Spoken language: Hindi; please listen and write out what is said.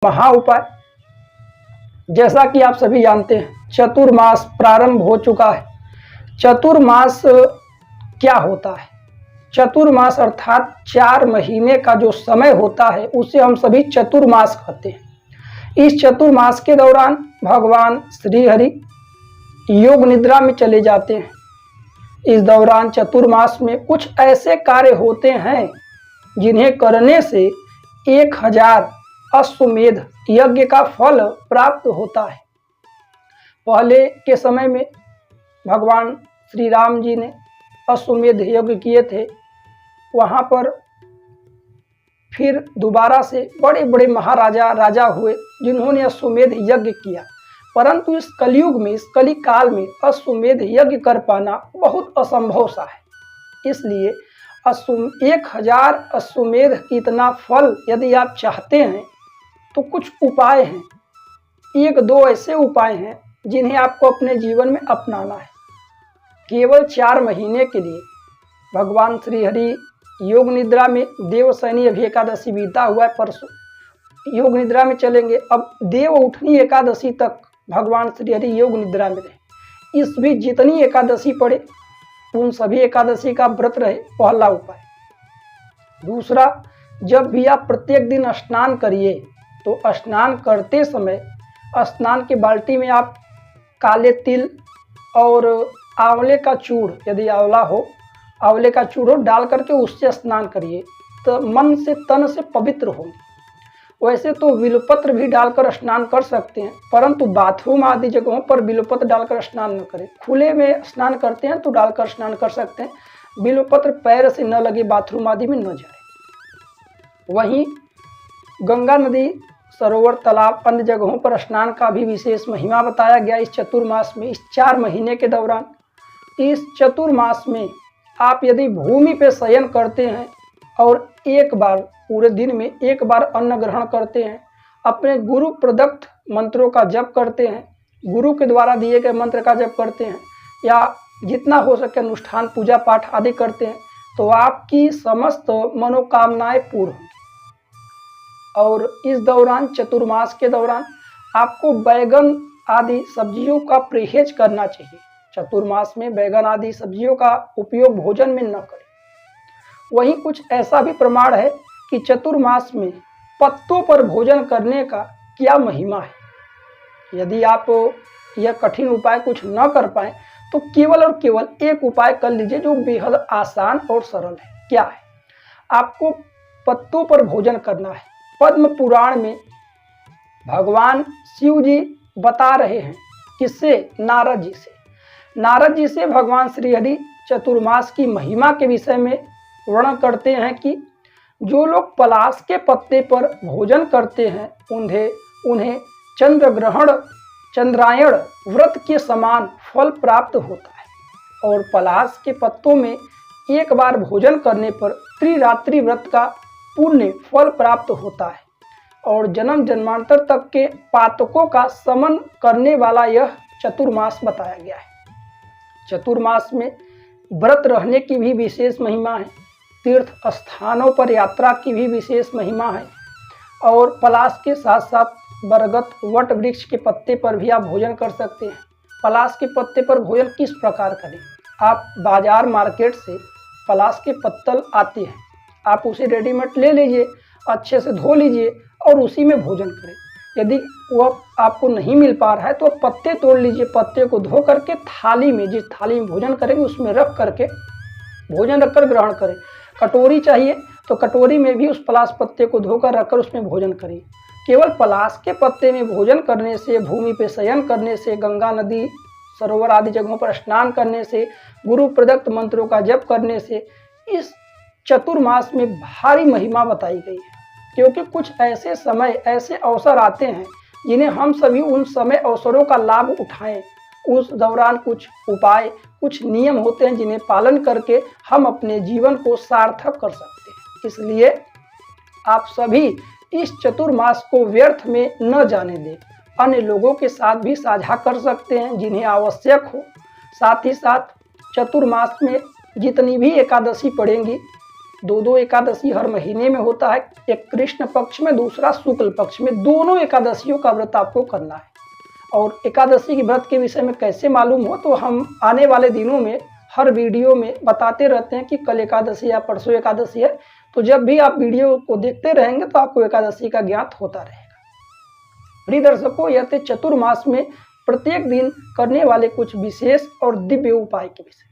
महा उपाय। जैसा कि आप सभी जानते हैं, चतुर्मास प्रारंभ हो चुका है। चतुर्मास क्या होता है? चतुर्मास अर्थात 4 महीने का जो समय होता है उसे हम सभी चतुर्मास कहते हैं। इस चतुर्मास के दौरान भगवान श्री हरि योग निद्रा में चले जाते हैं। इस दौरान चतुर्मास में कुछ ऐसे कार्य होते हैं जिन्हें करने से 1000 अश्वमेध यज्ञ का फल प्राप्त होता है। पहले के समय में भगवान श्री राम जी ने अश्वमेध यज्ञ किए थे। वहाँ पर फिर दोबारा से बड़े बड़े महाराजा राजा हुए जिन्होंने अश्वमेध यज्ञ किया, परंतु इस कलयुग में, इस कली काल में अश्वमेध यज्ञ कर पाना बहुत असंभव सा है। इसलिए 1000 अश्वमेध की इतना फल यदि आप चाहते हैं तो कुछ उपाय हैं, 1-2 ऐसे उपाय हैं जिन्हें आपको अपने जीवन में अपनाना है। केवल 4 महीने के लिए भगवान श्री हरि योग निद्रा में, देवशयनी अभी एकादशी बीता हुआ है, परसों योग निद्रा में चलेंगे। अब देव उठनी एकादशी तक भगवान श्री हरि योग निद्रा में रहे। इस भी जितनी एकादशी पड़े उन सभी एकादशी का व्रत रहे, पहला उपाय। दूसरा, जब भी आप प्रत्येक दिन स्नान करिए तो स्नान करते समय स्नान के बाल्टी में आप काले तिल और आंवले का चूर्ण, यदि आंवला हो, आंवले का चूर्ण डाल करके उससे स्नान करिए तो मन से तन से पवित्र होंगे। वैसे तो बिल्वपत्र भी डालकर स्नान कर सकते हैं, परंतु बाथरूम आदि जगहों पर बिल्वपत्र डालकर स्नान न करें। खुले में स्नान करते हैं तो डालकर स्नान कर सकते हैं, बिल्वपत्र पैर से न लगे, बाथरूम आदि में न जाए। वहीं गंगा नदी, सरोवर, तालाब, अन्य जगहों पर स्नान का भी विशेष महिमा बताया गया इस चतुर्मास में, इस 4 महीने के दौरान। इस चतुर्मास में आप यदि भूमि पे शयन करते हैं और एक बार पूरे दिन में एक बार अन्न ग्रहण करते हैं, अपने गुरु प्रदत्त मंत्रों का जप करते हैं, गुरु के द्वारा दिए गए मंत्र का जप करते हैं, या जितना हो सके अनुष्ठान पूजा पाठ आदि करते हैं, तो आपकी समस्त मनोकामनाएं पूर्ण होंगी। और इस दौरान, चतुर्मास के दौरान, आपको बैगन आदि सब्जियों का परहेज करना चाहिए। चतुर्मास में बैगन आदि सब्जियों का उपयोग भोजन में न करें। वहीं कुछ ऐसा भी प्रमाण है कि चतुर्मास में पत्तों पर भोजन करने का क्या महिमा है। यदि आप यह कठिन उपाय कुछ न कर पाए तो केवल और केवल एक उपाय कर लीजिए जो बेहद आसान और सरल है। क्या है? आपको पत्तों पर भोजन करना है। पद्म पुराण में भगवान शिव जी बता रहे हैं, किससे? नारद जी से। नारद जी से भगवान श्री हरि चतुर्मास की महिमा के विषय में वर्णन करते हैं कि जो लोग पलाश के पत्ते पर भोजन करते हैं उन्हें चंद्रायण व्रत के समान फल प्राप्त होता है। और पलाश के पत्तों में एक बार भोजन करने पर त्रिरात्रि व्रत का पुण्य फल प्राप्त होता है। और जन्म जन्मांतर तक के पातकों का शमन करने वाला यह चतुर्मास बताया गया है। चतुर्मास में व्रत रहने की भी विशेष महिमा है, तीर्थ स्थानों पर यात्रा की भी विशेष महिमा है, और पलाश के साथ साथ बरगद, वट वृक्ष के पत्ते पर भी आप भोजन कर सकते हैं। पलाश के पत्ते पर भोजन किस प्रकार करें? आप बाजार मार्केट से पलाश के पत्तल आते हैं, आप उसे रेडीमेड ले लीजिए, अच्छे से धो लीजिए और उसी में भोजन करें। यदि वह आपको नहीं मिल पा रहा है तो आप पत्ते तोड़ लीजिए, पत्ते को धो करके थाली में, जिस थाली में भोजन करेंगे उसमें रख करके भोजन रखकर ग्रहण करें। कटोरी चाहिए तो कटोरी में भी उस पलाश पत्ते को धोकर रखकर उसमें भोजन करिए। केवल पलाश के पत्ते में भोजन करने से, भूमि पे शयन करने से, गंगा नदी, सरोवर आदि जगहों पर स्नान करने से, गुरु प्रदत्त मंत्रों का जप करने से इस चतुर्मास में भारी महिमा बताई गई है। क्योंकि कुछ ऐसे समय, ऐसे अवसर आते हैं जिन्हें हम सभी उन समय अवसरों का लाभ उठाएं। उस दौरान कुछ उपाय, कुछ नियम होते हैं जिन्हें पालन करके हम अपने जीवन को सार्थक कर सकते हैं। इसलिए आप सभी इस चतुर्मास को व्यर्थ में न जाने दें। अन्य लोगों के साथ भी साझा कर सकते हैं जिन्हें आवश्यक हो। साथ ही साथ चतुर्मास में जितनी भी एकादशी पड़ेंगी दो दो एकादशी हर महीने में होता है, एक कृष्ण पक्ष में, दूसरा शुक्ल पक्ष में। दोनों एकादशियों का व्रत आपको करना है। और एकादशी के व्रत के विषय में कैसे मालूम हो, तो हम आने वाले दिनों में हर वीडियो में बताते रहते हैं कि कल एकादशी या परसों एकादशी है। तो जब भी आप वीडियो को देखते रहेंगे तो आपको एकादशी का ज्ञात होता रहेगा। प्रिय दर्शकों, यह थे चतुर्मास में प्रत्येक दिन करने वाले कुछ विशेष और दिव्य उपाय के विषय।